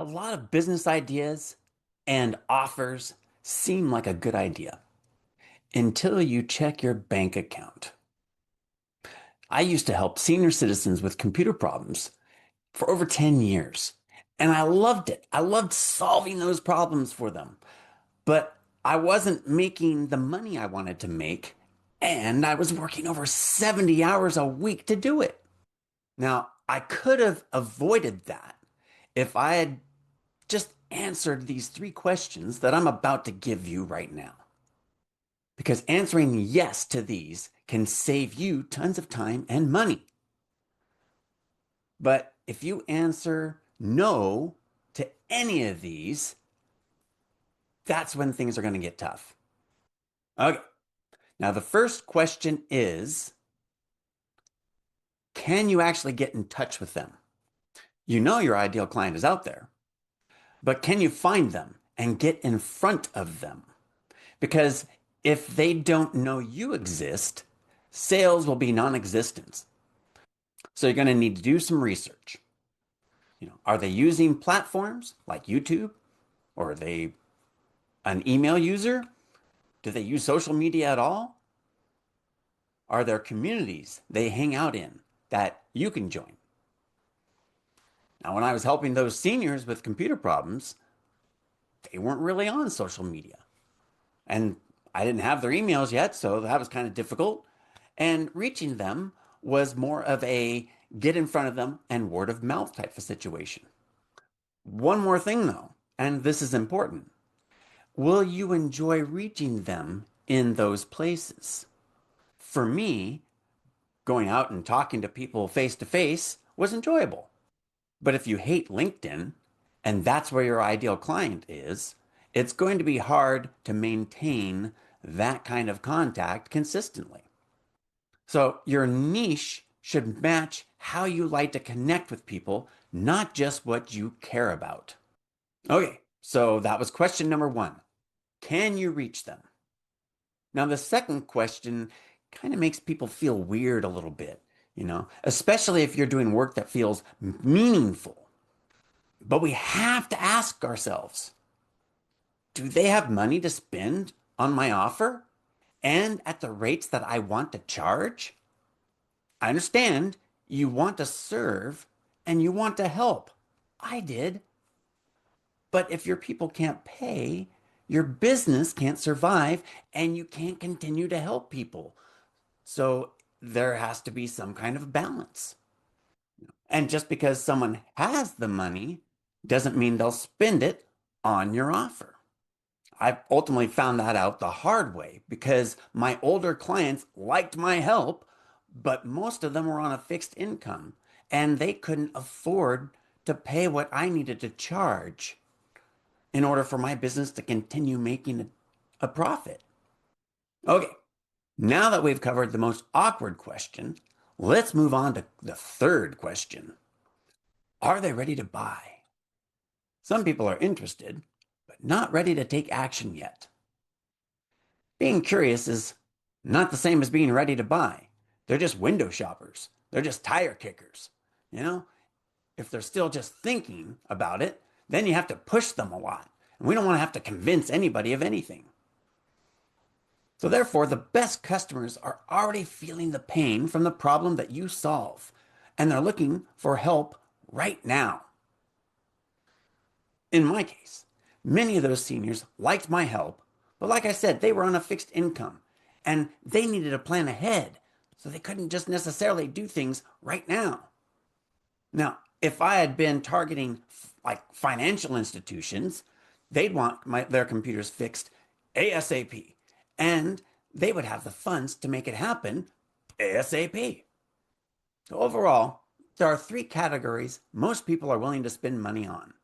A lot of business ideas and offers seem like a good idea until you check your bank account. I used to help senior citizens with computer problems for over 10 years, and I loved it. I loved solving those problems for them, but I wasn't making the money I wanted to make, and I was working over 70 hours a week to do it. Now, I could have avoided that if I had just answered these three questions that I'm about to give you right now. Because answering yes to these can save you tons of time and money. But if you answer no to any of these, that's when things are going to get tough. Okay. Now, the first question is, can you actually get in touch with them? You know your ideal client is out there, but can you find them and get in front of them? Because if they don't know you exist, sales will be non-existent. So you're going to need to do some research. Are they using platforms like YouTube? Or are they an email user? Do they use social media at all? Are there communities they hang out in that you can join? Now, when I was helping those seniors with computer problems, they weren't really on social media. And I didn't have their emails yet, so that was kind of difficult. And reaching them was more of a get in front of them and word of mouth type of situation. One more thing though, and this is important. Will you enjoy reaching them in those places? For me, going out and talking to people face to face was enjoyable. But if you hate LinkedIn and that's where your ideal client is, it's going to be hard to maintain that kind of contact consistently. So your niche should match how you like to connect with people, not just what you care about. Okay, so that was question number one. Can you reach them? Now, the second question kind of makes people feel weird a little bit, especially if you're doing work that feels meaningful. But we have to ask ourselves, do they have money to spend on my offer and at the rates that I want to charge? I understand you want to serve and you want to help. I did. But if your people can't pay, your business can't survive and you can't continue to help people. So there has to be some kind of balance. And just because someone has the money doesn't mean they'll spend it on your offer. I ultimately found that out the hard way because my older clients liked my help, but most of them were on a fixed income and they couldn't afford to pay what I needed to charge in order for my business to continue making a profit. Okay, now that we've covered the most awkward question, let's move on to the third question. Are they ready to buy? Some people are interested, but not ready to take action yet. Being curious is not the same as being ready to buy. They're just window shoppers. They're just tire kickers. You know, if they're still just thinking about it, then you have to push them a lot. And we don't want to have to convince anybody of anything. So therefore, the best customers are already feeling the pain from the problem that you solve, and they're looking for help right now. In my case, many of those seniors liked my help, but like I said, they were on a fixed income and they needed a plan ahead, so they couldn't just necessarily do things right now. Now, if I had been targeting like financial institutions, they'd want their computers fixed ASAP, and they would have the funds to make it happen ASAP. So overall, there are three categories most people are willing to spend money on: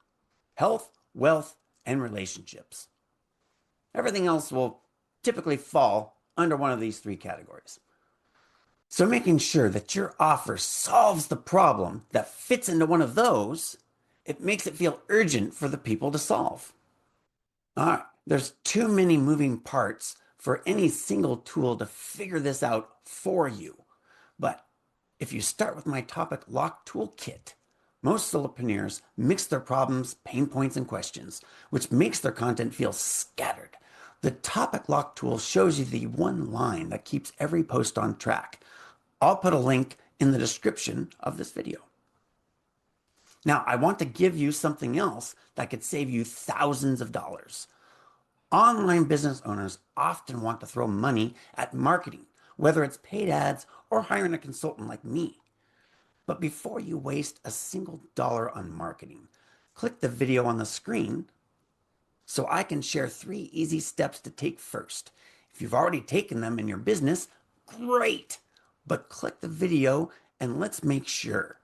health, wealth, and relationships. Everything else will typically fall under one of these three categories. So making sure that your offer solves the problem that fits into one of those, it makes it feel urgent for the people to solve. All right, there's too many moving parts for any single tool to figure this out for you. But if you start with my topic lock toolkit, Most solopreneurs mix their problems, pain points, and questions, which makes their content feel scattered. The topic lock tool shows you the one line that keeps every post on track. I'll put a link in the description of this video. Now, I want to give you something else that could save you thousands of dollars. Online business owners often want to throw money at marketing, whether it's paid ads or hiring a consultant like me. But before you waste a single dollar on marketing, click the video on the screen so I can share 3 easy steps to take first. If you've already taken them in your business, great! But click the video and let's make sure